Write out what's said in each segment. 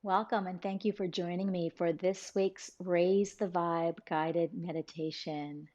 Welcome and thank you for joining me for this week's Raise the Vibe guided meditation.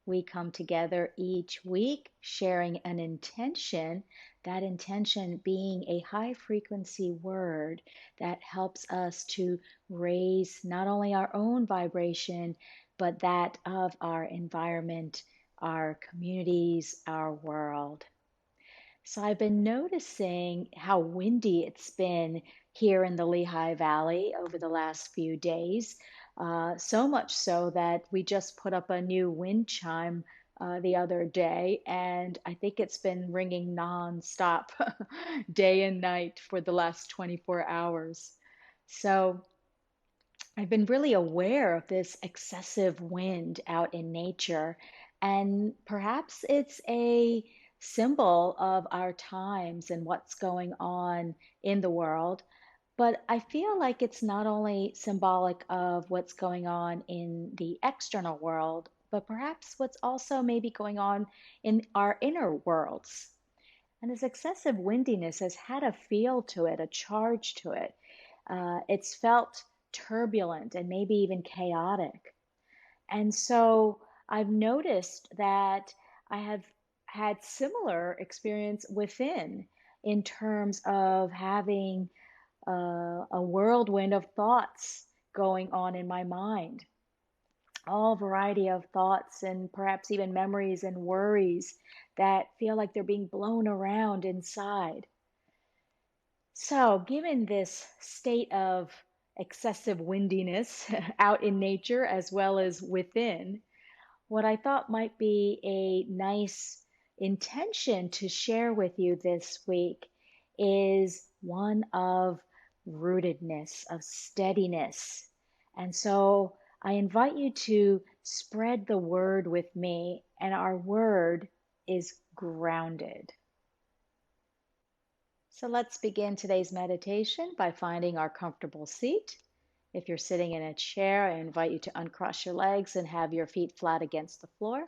We come together each week sharing an intention, that intention being a high frequency word that helps us to raise not only our own vibration, but that of our environment, our communities, our world. So I've been noticing how windy it's been here in the Lehigh Valley over the last few days. So much so that we just put up a new wind chime the other day, and I think it's been ringing nonstop, day and night for the last 24 hours. So I've been really aware of this excessive wind out in nature, and perhaps it's a symbol of our times and what's going on in the world. But I feel like it's not only symbolic of what's going on in the external world, but perhaps what's also maybe going on in our inner worlds. And this excessive windiness has had a feel to it, a charge to it. It's felt turbulent and maybe even chaotic. And so I've noticed that I have had similar experience within in terms of having a whirlwind of thoughts going on in my mind, all variety of thoughts and perhaps even memories and worries that feel like they're being blown around inside. So, given this state of excessive windiness out in nature as well as within, what I thought might be a nice intention to share with you this week is one of rootedness, of steadiness. And so I invite you to spread the word with me, and our word is grounded. So let's begin today's meditation by finding our comfortable seat. If you're sitting in a chair, I invite you to uncross your legs and have your feet flat against the floor.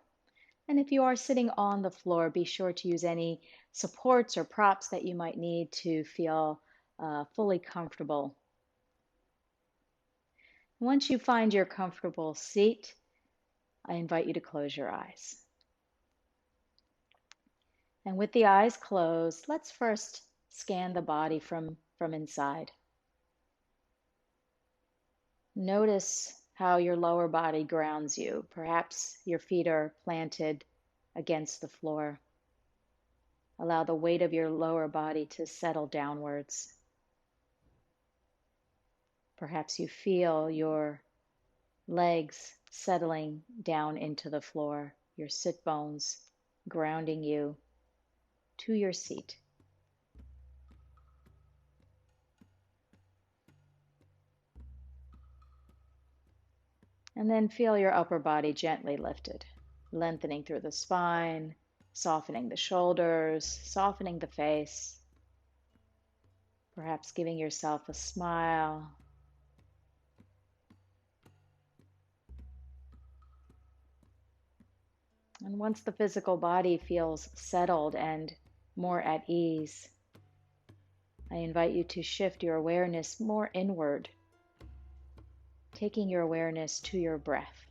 And if you are sitting on the floor, be sure to use any supports or props that you might need to feel fully comfortable. Once you find your comfortable seat, I invite you to close your eyes. And with the eyes closed, let's first scan the body from inside. Notice how your lower body grounds you. Perhaps your feet are planted against the floor. Allow the weight of your lower body to settle downwards. Perhaps you feel your legs settling down into the floor, your sit bones grounding you to your seat. And then feel your upper body gently lifted, lengthening through the spine, softening the shoulders, softening the face. Perhaps giving yourself a smile. And once the physical body feels settled and more at ease, I invite you to shift your awareness more inward, taking your awareness to your breath.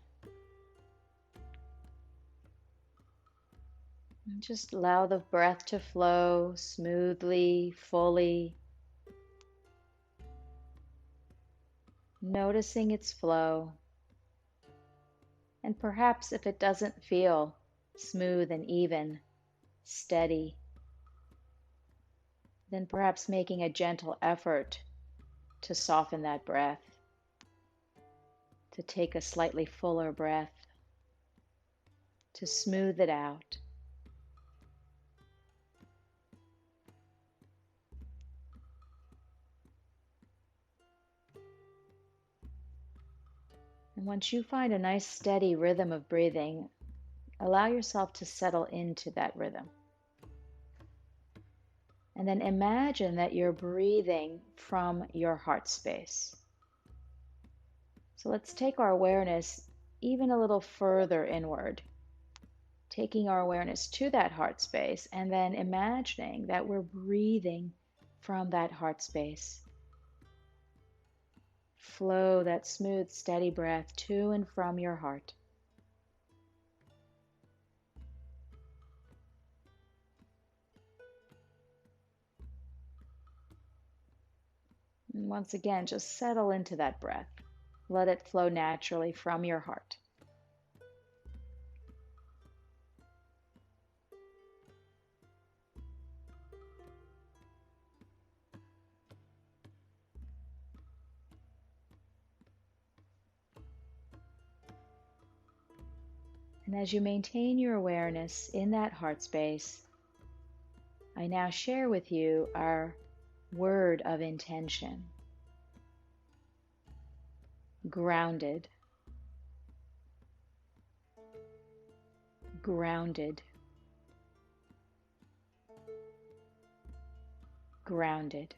And just allow the breath to flow smoothly, fully, noticing its flow. And perhaps if it doesn't feel smooth and even, steady, then perhaps making a gentle effort to soften that breath, to take a slightly fuller breath, to smooth it out. And once you find a nice steady rhythm of breathing, allow yourself to settle into that rhythm. And then imagine that you're breathing from your heart space. So let's take our awareness even a little further inward, taking our awareness to that heart space and then imagining that we're breathing from that heart space. Flow that smooth, steady breath to and from your heart. And once again, just settle into that breath. Let it flow naturally from your heart. And as you maintain your awareness in that heart space, I now share with you our word of intention. Grounded. Grounded. Grounded.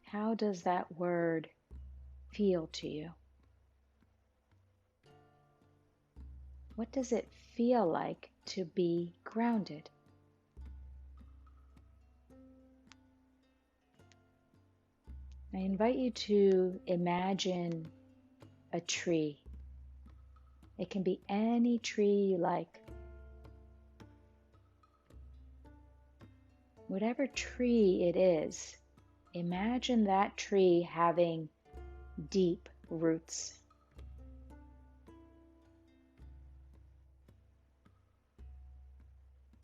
How does that word feel to you? What does it feel like to be grounded? I invite you to imagine a tree. It can be any tree you like. Whatever tree it is, imagine that tree having deep roots.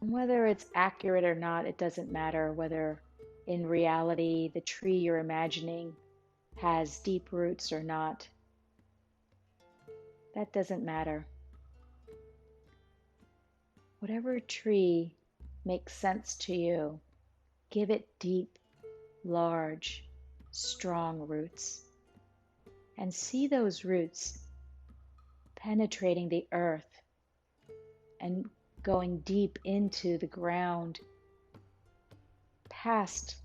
And whether it's accurate or not, it doesn't matter whether in reality the tree you're imagining has deep roots or not. That doesn't matter. Whatever tree makes sense to you, give it deep, large, strong roots. And see those roots penetrating the earth and going deep into the ground, past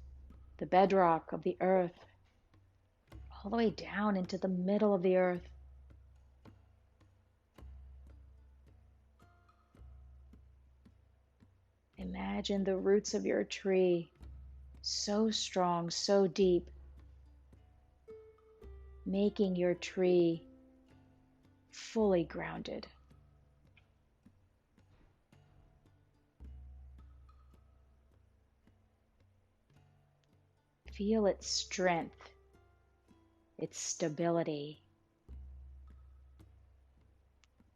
the bedrock of the earth, all the way down into the middle of the earth. Imagine the roots of your tree so strong, so deep, making your tree fully grounded. Feel its strength, its stability.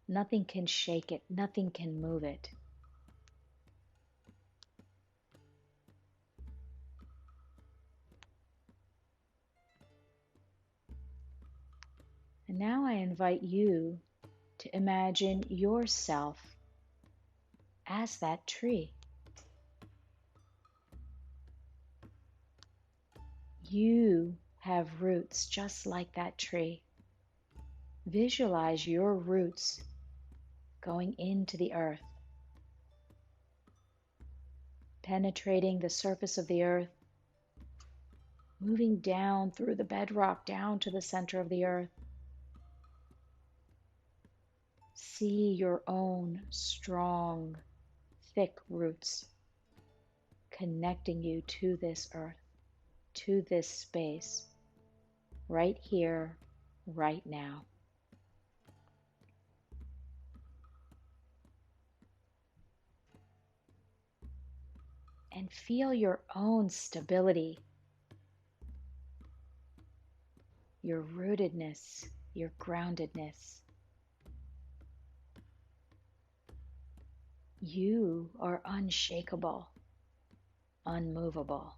Nothing can shake it, nothing can move it. And now I invite you to imagine yourself as that tree. You have roots just like that tree. Visualize your roots going into the earth, penetrating the surface of the earth, moving down through the bedrock, down to the center of the earth. See your own strong, thick roots connecting you to this earth, to this space, right here, right now. And feel your own stability, your rootedness, your groundedness. You are unshakable, unmovable.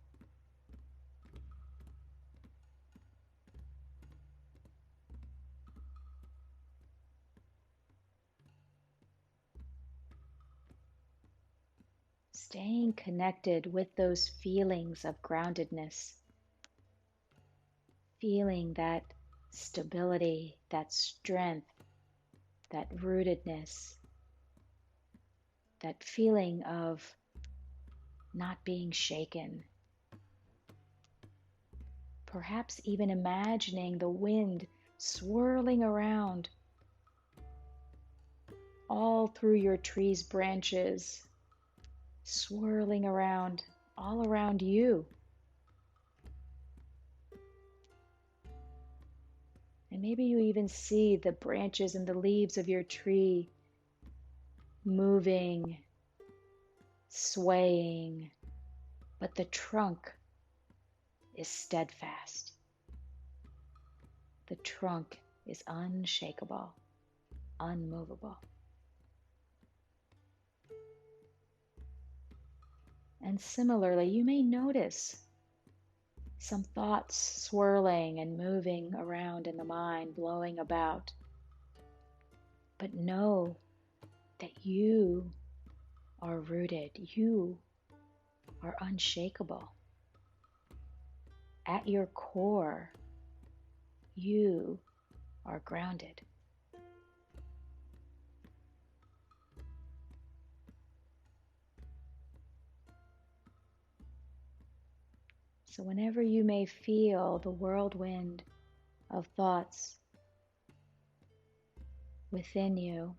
Staying connected with those feelings of groundedness, feeling that stability, that strength, that rootedness, that feeling of not being shaken. Perhaps even imagining the wind swirling around all through your tree's branches, swirling around all around you. And maybe you even see the branches and the leaves of your tree moving, swaying, but the trunk is steadfast. The trunk is unshakable, unmovable. And similarly, you may notice some thoughts swirling and moving around in the mind, blowing about. But know that you are rooted, you are unshakable. At your core, you are grounded. So whenever you may feel the whirlwind of thoughts within you,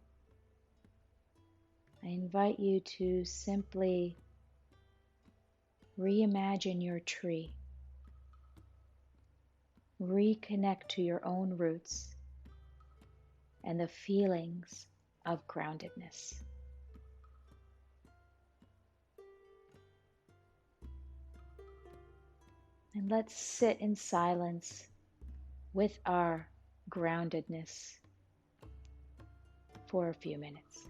I invite you to simply reimagine your tree. Reconnect to your own roots and the feelings of groundedness. And let's sit in silence with our groundedness for a few minutes.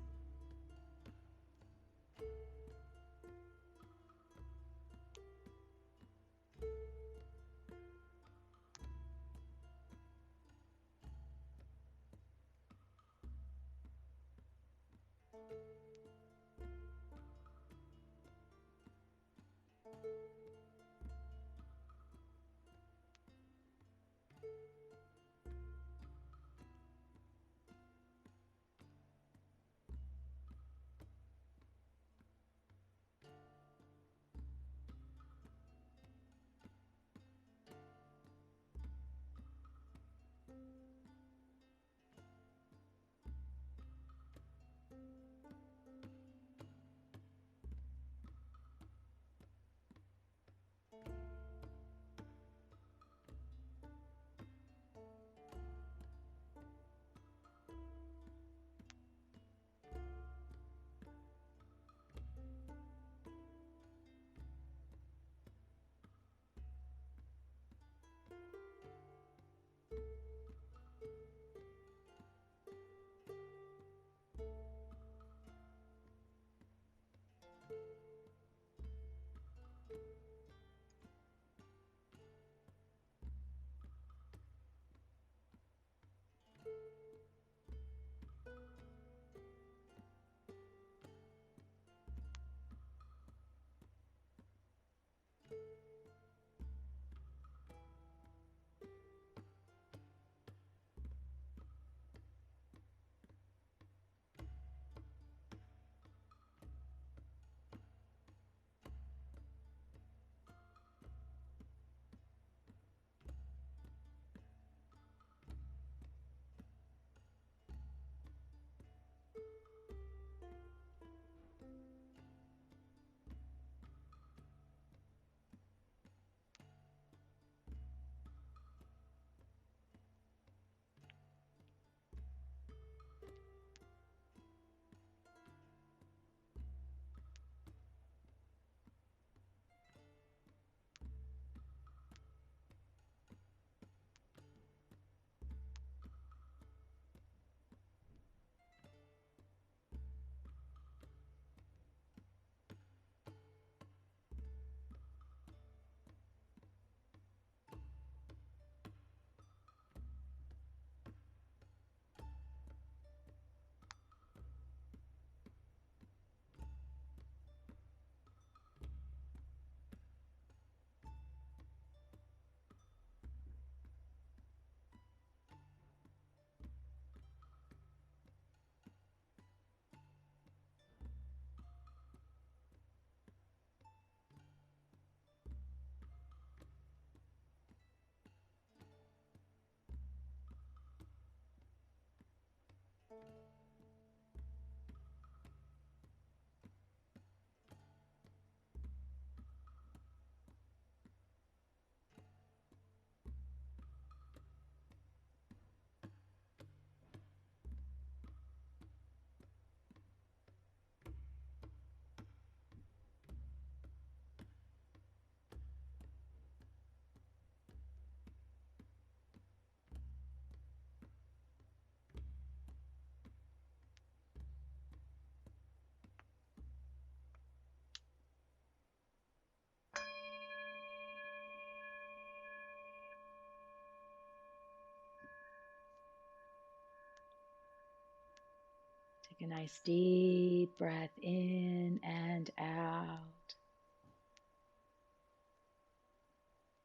Take a nice deep breath in and out.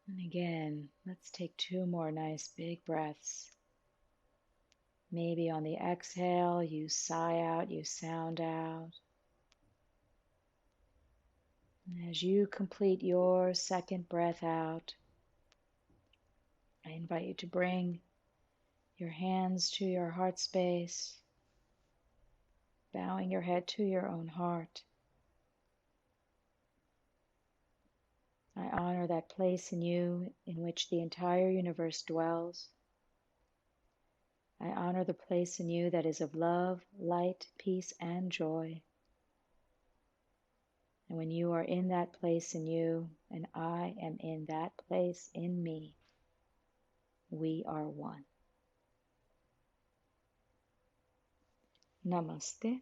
And again, let's take 2 more nice big breaths. Maybe on the exhale, you sigh out, you sound out. And as you complete your second breath out, I invite you to bring your hands to your heart space, bowing your head to your own heart. I honor that place in you in which the entire universe dwells. I honor the place in you that is of love, light, peace, and joy. And when you are in that place in you, and I am in that place in me, we are one. Namaste.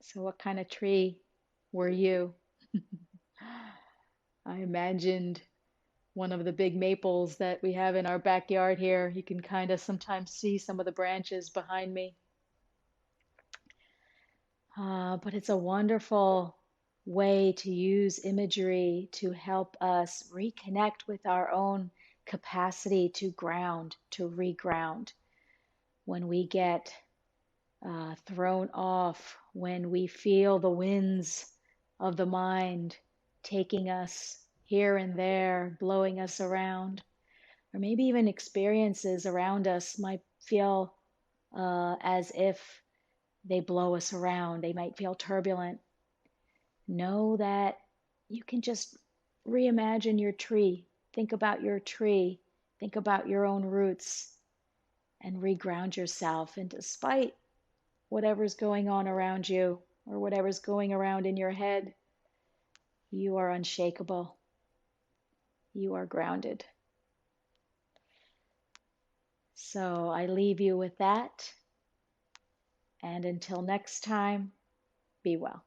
So what kind of tree were you? I imagined one of the big maples that we have in our backyard here. You can kind of sometimes see some of the branches behind me. But it's a wonderful way to use imagery to help us reconnect with our own capacity to ground, to reground. When we get thrown off, when we feel the winds of the mind taking us here and there, blowing us around, or maybe even experiences around us might feel as if they blow us around. They might feel turbulent. Know that you can just reimagine your tree. Think about your tree. Think about your own roots and reground yourself. And despite whatever's going on around you or whatever's going around in your head, you are unshakable. You are grounded. So I leave you with that. And until next time, be well.